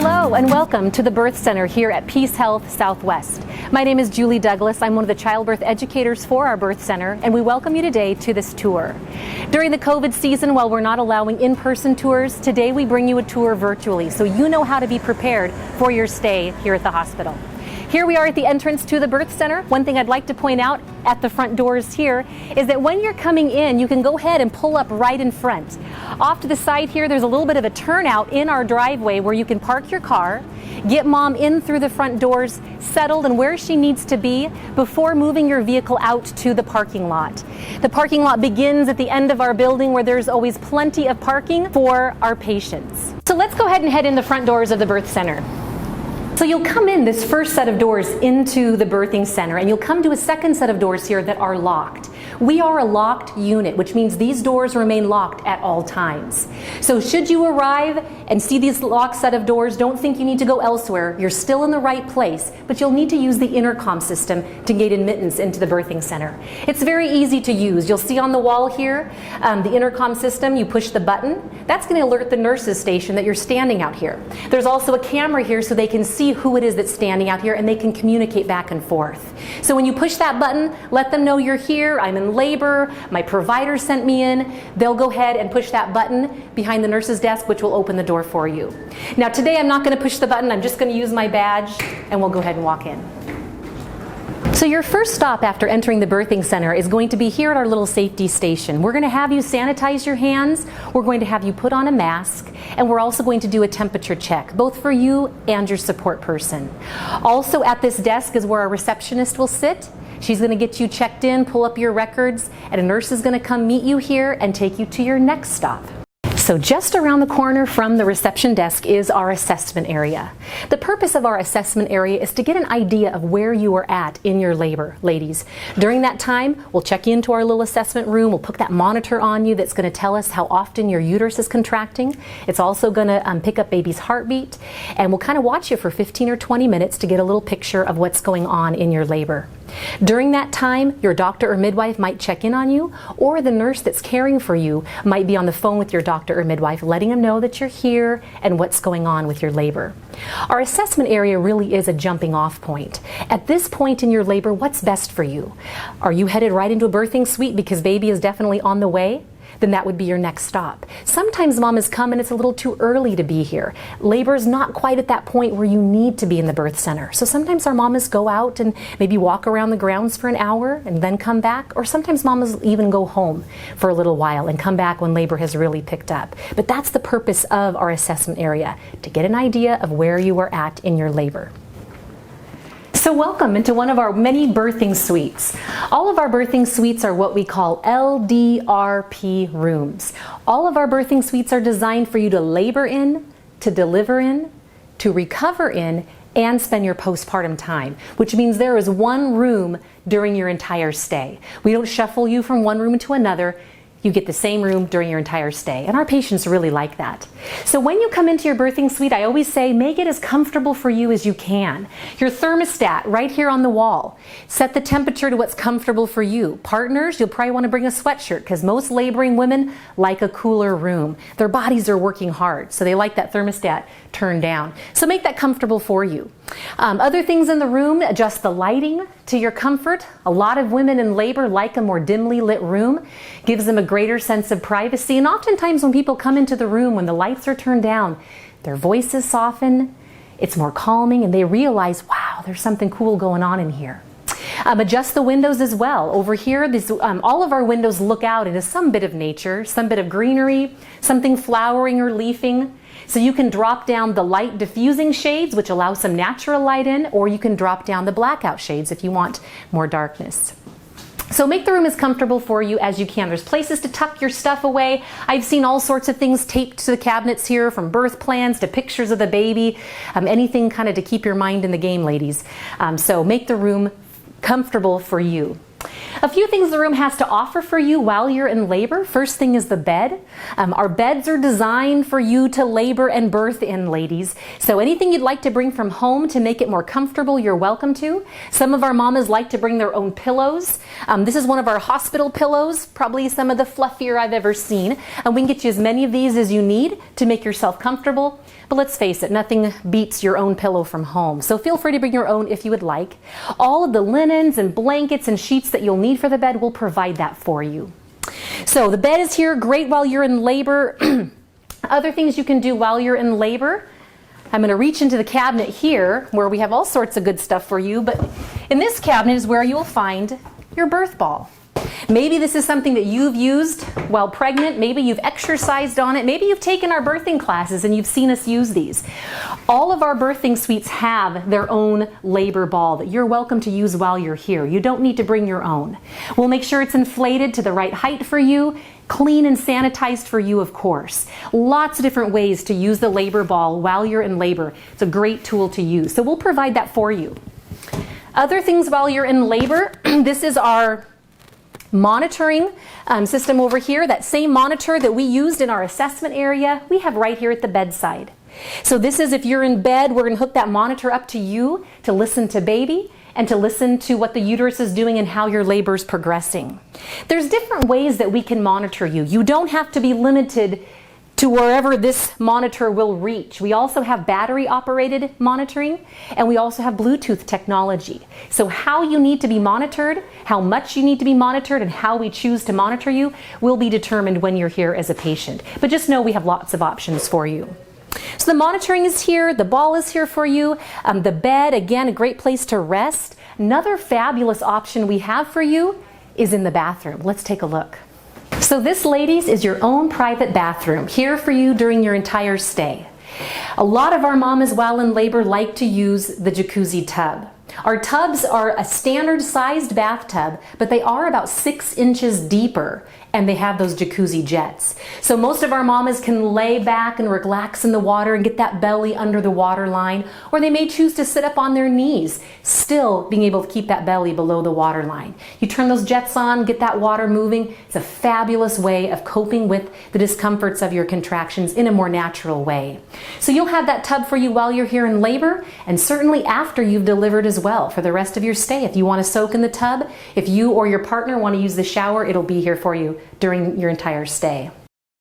Hello and welcome to the Birth Center here at PeaceHealth Southwest. My name is Julie Douglas. I'm one of the childbirth educators for our Birth Center, and we welcome you today to this tour. During the COVID season, while we're not allowing in-person tours, today we bring you a tour virtually so you know how to be prepared for your stay here at the hospital. Here we are at the entrance to the Birth Center. One thing I'd like to point out at the front doors here is that when you're coming in, you can go ahead and pull up right in front. Off to the side here, there's a little bit of a turnout in our driveway where you can park your car, get mom in through the front doors, settled and where she needs to be before moving your vehicle out to the parking lot. The parking lot begins at the end of our building where there's always plenty of parking for our patients. So let's go ahead and head in the front doors of the Birth Center. So you'll come in this first set of doors into the birthing center, and you'll come to a second set of doors here that are locked. We are a locked unit, which means these doors remain locked at all times. So should you arrive and see these locked set of doors, don't think you need to go elsewhere. You're still in the right place, but you'll need to use the intercom system to gain admittance into the birthing center. It's very easy to use. You'll see on the wall here, the intercom system, you push the button. That's going to alert the nurses station that you're standing out here. There's also a camera here so they can see who it is that's standing out here and they can communicate back and forth. So when you push that button, let them know you're here, I'm in labor, my provider sent me in. They'll go ahead and push that button behind the nurse's desk, which will open the door for you. Now today I'm not going to push the button, I'm just going to use my badge and we'll go ahead and walk in. So your first stop after entering the birthing center is going to be here at our little safety station. We're going to have you sanitize your hands, we're going to have you put on a mask, and we're also going to do a temperature check, both for you and your support person. Also at this desk is where our receptionist will sit. She's going to get you checked in, pull up your records, and a nurse is going to come meet you here and take you to your next stop. So just around the corner from the reception desk is our assessment area. The purpose of our assessment area is to get an idea of where you are at in your labor, ladies. During that time, we'll check you into our little assessment room. We'll put that monitor on you that's going to tell us how often your uterus is contracting. It's also going to pick up baby's heartbeat, and we'll kind of watch you for 15 or 20 minutes to get a little picture of what's going on in your labor. During that time, your doctor or midwife might check in on you, or the nurse that's caring for you might be on the phone with your doctor or midwife, letting them know that you're here and what's going on with your labor. Our assessment area really is a jumping off point. At this point in your labor, what's best for you? Are you headed right into a birthing suite because baby is definitely on the way? Then that would be your next stop. Sometimes mamas come and it's a little too early to be here. Labor is not quite at that point where you need to be in the birth center. So sometimes our mamas go out and maybe walk around the grounds for an hour and then come back, or sometimes mamas even go home for a little while and come back when labor has really picked up. But that's the purpose of our assessment area, to get an idea of where you are at in your labor. So welcome into one of our many birthing suites. All of our birthing suites are what we call LDRP rooms. All of our birthing suites are designed for you to labor in, to deliver in, to recover in, and spend your postpartum time, which means there is one room during your entire stay. We don't shuffle you from one room to another. You get the same room during your entire stay, and our patients really like that. So when you come into your birthing suite, I always say make it as comfortable for you as you can. Your thermostat right here on the wall. Set the temperature to what's comfortable for you. Partners, you'll probably want to bring a sweatshirt because most laboring women like a cooler room. Their bodies are working hard, so they like that thermostat turned down. So make that comfortable for you. Other things in the room, adjust the lighting to your comfort. A lot of women in labor like a more dimly lit room. Gives them a greater sense of privacy, and oftentimes when people come into the room when the lights are turned down, their voices soften, it's more calming, and they realize, wow, there's something cool going on in here. Adjust the windows as well. Over here, all of our windows look out into some bit of nature, some bit of greenery, something flowering or leafing. So you can drop down the light diffusing shades, which allow some natural light in, or you can drop down the blackout shades if you want more darkness. So make the room as comfortable for you as you can. There's places to tuck your stuff away. I've seen all sorts of things taped to the cabinets here, from birth plans to pictures of the baby, anything kind of to keep your mind in the game, ladies. So make the room comfortable for you. A few things the room has to offer for you while you're in labor. First thing is the bed. Our beds are designed for you to labor and birth in, ladies. So anything you'd like to bring from home to make it more comfortable, you're welcome to. Some of our mamas like to bring their own pillows. This is one of our hospital pillows, probably some of the fluffier I've ever seen. And we can get you as many of these as you need to make yourself comfortable. But let's face it, nothing beats your own pillow from home. So feel free to bring your own if you would like. All of the linens and blankets and sheets that you'll need for the bed, we'll provide that for you. So the bed is here, great while you're in labor. Other things you can do while you're in labor. I'm going to reach into the cabinet here where we have all sorts of good stuff for you, but in this cabinet is where you will find your birth ball. Maybe this is something that you've used while pregnant. Maybe you've exercised on it. Maybe you've taken our birthing classes and you've seen us use these. All of our birthing suites have their own labor ball that you're welcome to use while you're here. You don't need to bring your own. We'll make sure it's inflated to the right height for you, clean and sanitized for you, of course. Lots of different ways to use the labor ball while you're in labor. It's a great tool to use. So we'll provide that for you. Other things while you're in labor, this is our monitoring system over here. That same monitor that we used in our assessment area, we have right here at the bedside. So this is if you're in bed, we're going to hook that monitor up to you to listen to baby and to listen to what the uterus is doing and how your labor is progressing. There's different ways that we can monitor you. You don't have to be limited to wherever this monitor will reach. We also have battery operated monitoring, and we also have Bluetooth technology. So how you need to be monitored, how much you need to be monitored, and how we choose to monitor you will be determined when you're here as a patient. But just know we have lots of options for you. So the monitoring is here, the ball is here for you, the bed, again, a great place to rest. Another fabulous option we have for you is in the bathroom. Let's take a look. So this, ladies, is your own private bathroom here for you during your entire stay. A lot of our mamas while in labor like to use the jacuzzi tub. Our tubs are a standard sized bathtub, but they are about 6 inches deeper, and they have those jacuzzi jets. So most of our mamas can lay back and relax in the water and get that belly under the water line, or they may choose to sit up on their knees, still being able to keep that belly below the water line. You turn those jets on, get that water moving. It's a fabulous way of coping with the discomforts of your contractions in a more natural way. So you'll have that tub for you while you're here in labor, and certainly after you've delivered as well for the rest of your stay. If you want to soak in the tub, if you or your partner want to use the shower, it'll be here for you during your entire stay.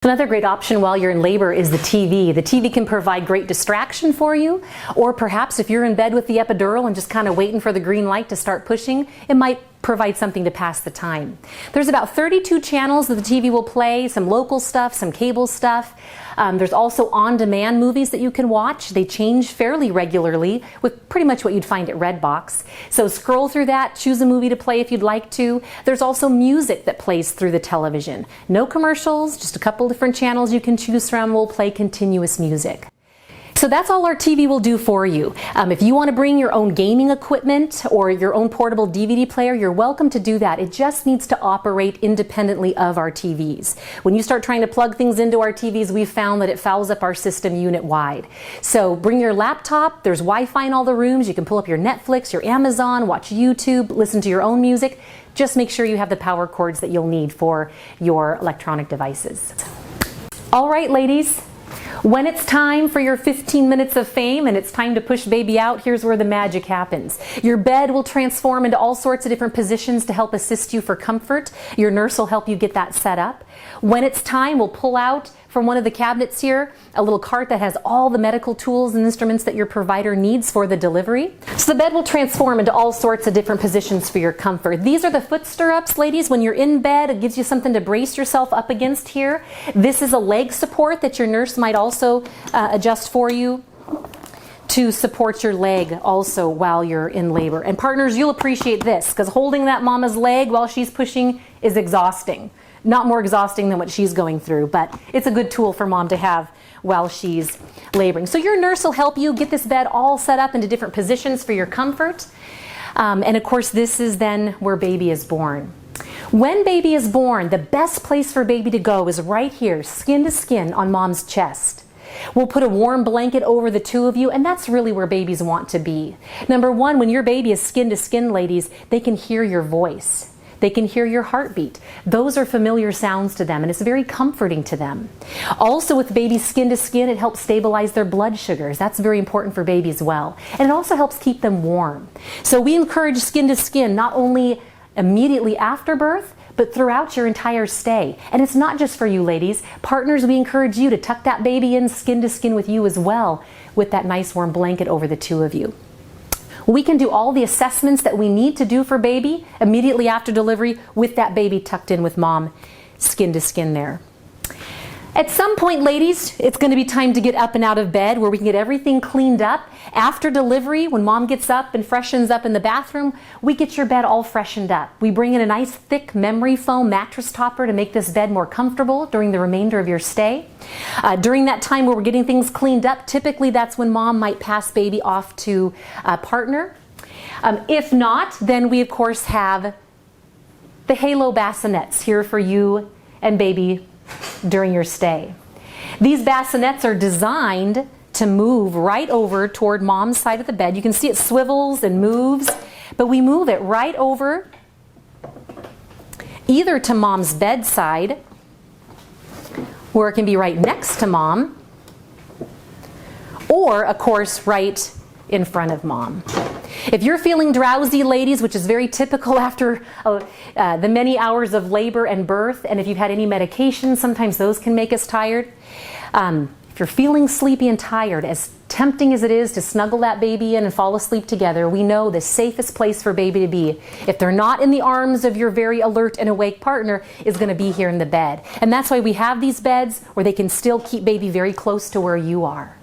Another great option while you're in labor is the TV. The TV can provide great distraction for you, or perhaps if you're in bed with the epidural and just kind of waiting for the green light to start pushing, it might provide something to pass the time. There's about 32 channels that the TV will play, some local stuff, some cable stuff. There's also on-demand movies that you can watch. They change fairly regularly with pretty much what you'd find at Redbox. So scroll through that, choose a movie to play if you'd like to. There's also music that plays through the television. No commercials, just a couple different channels you can choose from will play continuous music. So that's all our TV will do for you. If you want to bring your own gaming equipment or your own portable DVD player, you're welcome to do that. It just needs to operate independently of our TVs. When you start trying to plug things into our TVs, we've found that it fouls up our system unit-wide. So bring your laptop. There's Wi-Fi in all the rooms. You can pull up your Netflix, your Amazon, watch YouTube, listen to your own music. Just make sure you have the power cords that you'll need for your electronic devices. All right, ladies. When it's time for your 15 minutes of fame and it's time to push baby out, here's where the magic happens. Your bed will transform into all sorts of different positions to help assist you for comfort. Your nurse will help you get that set up. When it's time, we'll pull out from one of the cabinets here a little cart that has all the medical tools and instruments that your provider needs for the delivery. So the bed will transform into all sorts of different positions for your comfort. These are the foot stirrups, ladies. When you're in bed, it gives you something to brace yourself up against here. This is a leg support that your nurse might also adjust for you to support your leg also while you're in labor. And partners, you'll appreciate this because holding that mama's leg while she's pushing is exhausting. Not more exhausting than what she's going through, but it's a good tool for mom to have while she's laboring. So your nurse will help you get this bed all set up into different positions for your comfort. And of course, this is then where baby is born. When baby is born, the best place for baby to go is right here, skin to skin on mom's chest. We'll put a warm blanket over the two of you, and that's really where babies want to be. Number one, when your baby is skin to skin, ladies, they can hear your voice. They can hear your heartbeat. Those are familiar sounds to them, and it's very comforting to them. Also, with babies skin to skin, it helps stabilize their blood sugars. That's very important for baby as well. And it also helps keep them warm. So we encourage skin to skin, not only immediately after birth, but throughout your entire stay. And it's not just for you ladies. Partners, we encourage you to tuck that baby in skin to skin with you as well, with that nice warm blanket over the two of you. We can do all the assessments that we need to do for baby immediately after delivery with that baby tucked in with mom, skin to skin there. At some point, ladies, it's going to be time to get up and out of bed where we can get everything cleaned up. After delivery, when mom gets up and freshens up in the bathroom, we get your bed all freshened up. We bring in a nice thick memory foam mattress topper to make this bed more comfortable during the remainder of your stay. During that time where we're getting things cleaned up, typically that's when mom might pass baby off to a partner. If not, then we of course have the halo bassinets here for you and baby during your stay. These bassinets are designed to move right over toward mom's side of the bed. You can see it swivels and moves, but we move it right over either to mom's bedside, where it can be right next to mom, or of course right in front of mom. If you're feeling drowsy, ladies, which is very typical after the many hours of labor and birth, and if you've had any medications, sometimes those can make us tired. If you're feeling sleepy and tired, as tempting as it is to snuggle that baby in and fall asleep together, we know the safest place for baby to be, if they're not in the arms of your very alert and awake partner, is going to be here in the bed. And that's why we have these beds where they can still keep baby very close to where you are.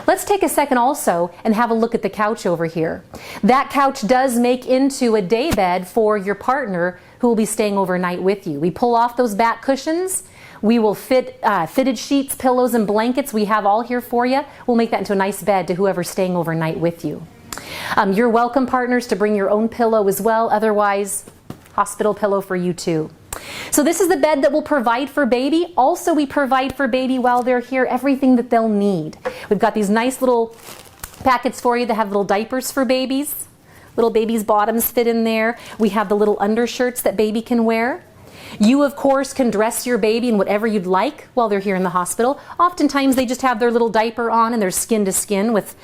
Let's take a second also and have a look at the couch over here. That couch does make into a day bed for your partner who will be staying overnight with you. We pull off those back cushions. We will fit fitted sheets, pillows, and blankets. We have all here for you. We'll make that into a nice bed to whoever's staying overnight with you. You're welcome, partners, to bring your own pillow as well. Otherwise, hospital pillow for you too. So this is the bed that we'll provide for baby. Also, we provide for baby while they're here everything that they'll need. We've got these nice little packets for you that have little diapers for babies. Little babies' bottoms fit in there. We have the little undershirts that baby can wear. You, of course, can dress your baby in whatever you'd like while they're here in the hospital. Oftentimes, they just have their little diaper on and they're skin to skin with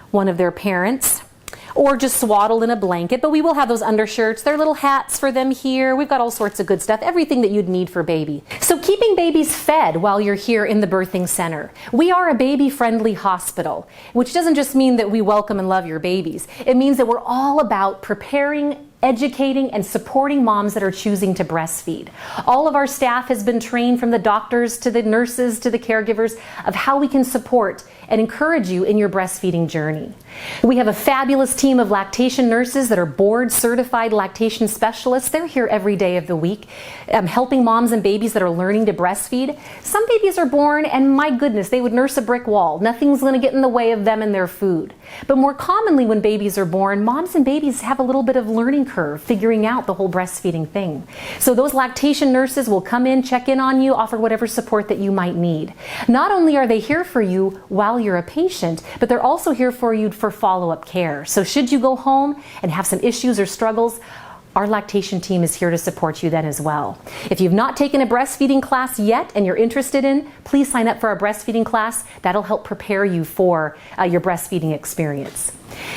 one of their parents, or just swaddled in a blanket, but we will have those undershirts. There are little hats for them here. We've got all sorts of good stuff, everything that you'd need for baby. So keeping babies fed while you're here in the birthing center. We are a baby-friendly hospital, which doesn't just mean that we welcome and love your babies. It means that we're all about preparing, educating, and supporting moms that are choosing to breastfeed. All of our staff has been trained, from the doctors to the nurses to the caregivers, of how we can support and encourage you in your breastfeeding journey. We have a fabulous team of lactation nurses that are board certified lactation specialists. They're here every day of the week, helping moms and babies that are learning to breastfeed. Some babies are born and my goodness, they would nurse a brick wall. Nothing's going to get in the way of them and their food. But more commonly when babies are born, moms and babies have a little bit of learning curve figuring out the whole breastfeeding thing. So those lactation nurses will come in, check in on you, offer whatever support that you might need. Not only are they here for you while you're a patient, but they're also here for you for follow-up care. So should you go home and have some issues or struggles, our lactation team is here to support you then as well. If you've not taken a breastfeeding class yet and you're interested in, please sign up for our breastfeeding class. That'll help prepare you for your breastfeeding experience.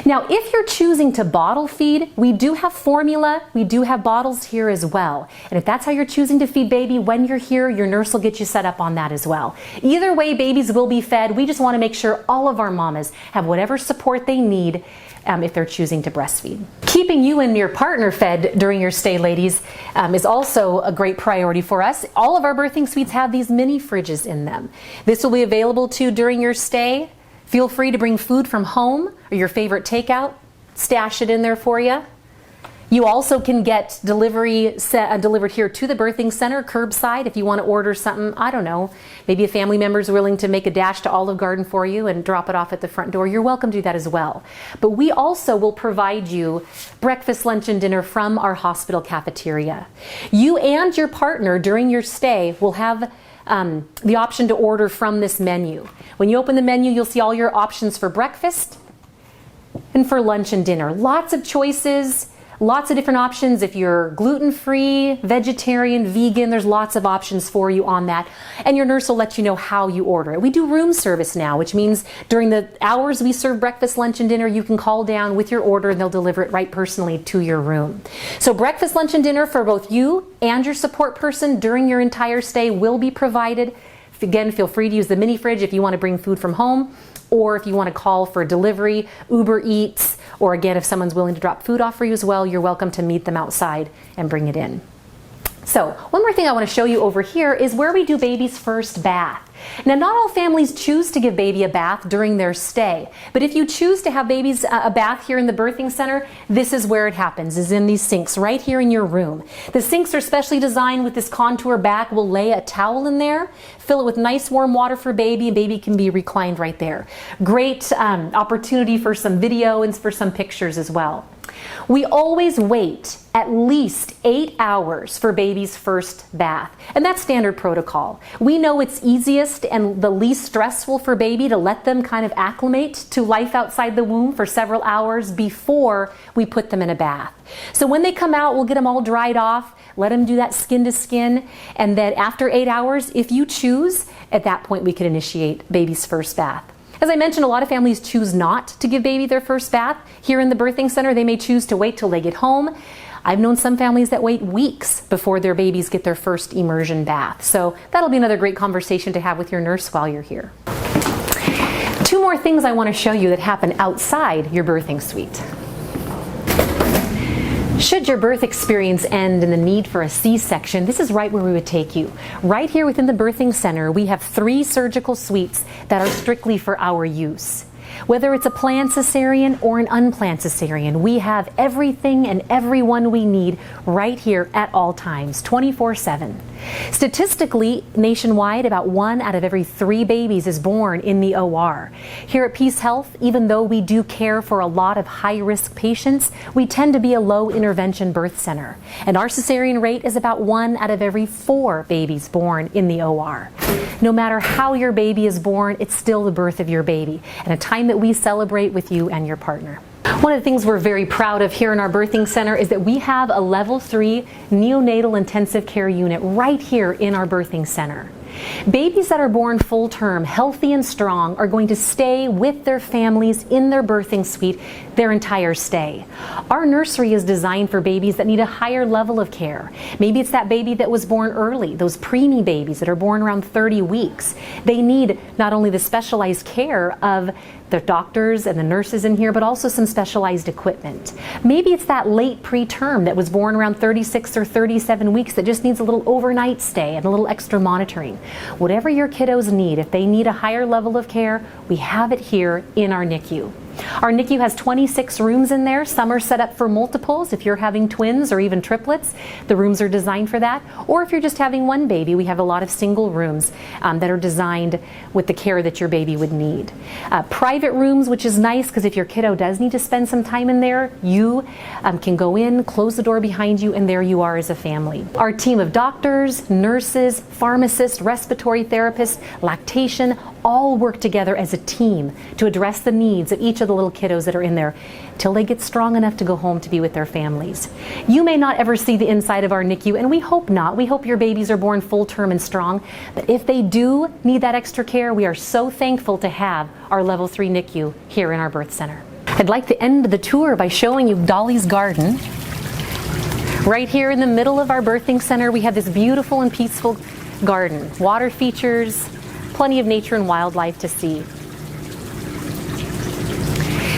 Now, if you're choosing to bottle feed, we do have formula, we do have bottles here as well. And if that's how you're choosing to feed baby, when you're here, your nurse will get you set up on that as well. Either way, babies will be fed. We just want to make sure all of our mamas have whatever support they need if they're choosing to breastfeed. Keeping you and your partner fed during your stay, ladies, is also a great priority for us. All of our birthing suites have these mini fridges in them. This will be available to you during your stay. Feel free to bring food from home or your favorite takeout, stash it in there for you. You also can get delivered here to the birthing center, curbside, if you want to order something, I don't know, maybe a family member's willing to make a dash to Olive Garden for you and drop it off at the front door. You're welcome to do that as well. But we also will provide you breakfast, lunch, and dinner from our hospital cafeteria. You and your partner during your stay will have the option to order from this menu. When you open the menu, you'll see all your options for breakfast and for lunch and dinner. Lots of choices, Lots of different options. If you're gluten-free, vegetarian, vegan, there's lots of options for you on that. And your nurse will let you know how you order it. We do room service now, which means during the hours we serve breakfast, lunch, and dinner, you can call down with your order and they'll deliver it right personally to your room. So breakfast, lunch, and dinner for both you and your support person during your entire stay will be provided. Again, feel free to use the mini fridge if you want to bring food from home, or if you want to call for delivery, Uber Eats, or again, if someone's willing to drop food off for you as well, you're welcome to meet them outside and bring it in. So one more thing I want to show you over here is where we do baby's first bath. Now, not all families choose to give baby a bath during their stay, but if you choose to have babies a bath here in the birthing center, this is where it happens, is in these sinks right here in your room. The sinks are specially designed with this contour back. We'll lay a towel in there, fill it with nice warm water for baby, and baby can be reclined right there. Great opportunity for some video and for some pictures as well. We always wait at least 8 hours for baby's first bath, and that's standard protocol. We know it's easiest and the least stressful for baby to let them kind of acclimate to life outside the womb for several hours before we put them in a bath. So when they come out, we'll get them all dried off, let them do that skin to skin, and then after 8 hours, if you choose, at that point we can initiate baby's first bath. As I mentioned, a lot of families choose not to give baby their first bath. Here in the birthing center, they may choose to wait till they get home. I've known some families that wait weeks before their babies get their first immersion bath. So that'll be another great conversation to have with your nurse while you're here. Two more things I want to show you that happen outside your birthing suite. Should your birth experience end in the need for a C-section, this is right where we would take you. Right here within the birthing center, we have 3 surgical suites that are strictly for our use. Whether it's a planned cesarean or an unplanned cesarean, we have everything and everyone we need right here at all times, 24/7. Statistically, nationwide, about 1 out of every 3 babies is born in the OR. Here at PeaceHealth, even though we do care for a lot of high-risk patients, we tend to be a low-intervention birth center. And our cesarean rate is about 1 out of every 4 babies born in the OR. No matter how your baby is born, it's still the birth of your baby, and a time that we celebrate with you and your partner. One of the things we're very proud of here in our birthing center is that we have a level 3 neonatal intensive care unit right here in our birthing center. Babies that are born full term, healthy and strong, are going to stay with their families in their birthing suite their entire stay. Our nursery is designed for babies that need a higher level of care. Maybe it's that baby that was born early, those preemie babies that are born around 30 weeks. They need not only the specialized care of the doctors and the nurses in here, but also some specialized equipment. Maybe it's that late preterm that was born around 36 or 37 weeks that just needs a little overnight stay and a little extra monitoring. Whatever your kiddos need, if they need a higher level of care, we have it here in our NICU. Our NICU has 26 rooms in there. Some are set up for multiples. If you're having twins or even triplets, the rooms are designed for that. Or if you're just having one baby, we have a lot of single rooms that are designed with the care that your baby would need. Private rooms, which is nice because if your kiddo does need to spend some time in there, you can go in, close the door behind you, and there you are as a family. Our team of doctors, nurses, pharmacists, respiratory therapists, lactation, all work together as a team to address the needs of each of the little kiddos that are in there till they get strong enough to go home to be with their families. You may not ever see the inside of our NICU, and we hope not. We hope your babies are born full term and strong, but if they do need that extra care, we are so thankful to have our level 3 NICU here in our birth center. I'd like to end the tour by showing you Dolly's garden. Right here in the middle of our birthing center, we have this beautiful and peaceful garden. Water features, plenty of nature and wildlife to see.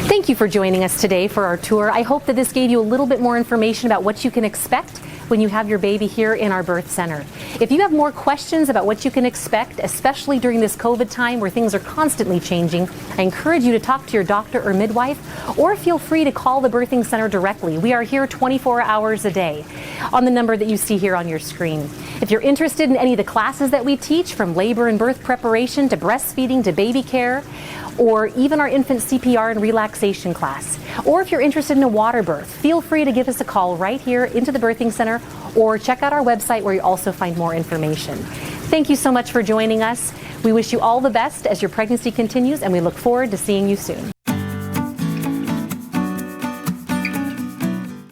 Thank you for joining us today for our tour. I hope that this gave you a little bit more information about what you can expect when you have your baby here in our birth center. If you have more questions about what you can expect, especially during this COVID time where things are constantly changing, I encourage you to talk to your doctor or midwife, or feel free to call the birthing center directly. We are here 24 hours a day on the number that you see here on your screen. If you're interested in any of the classes that we teach, from labor and birth preparation to breastfeeding to baby care, or even our infant CPR and relaxation class. Or if you're interested in a water birth, feel free to give us a call right here into the birthing center, or check out our website where you also find more information. Thank you so much for joining us. We wish you all the best as your pregnancy continues, and we look forward to seeing you soon.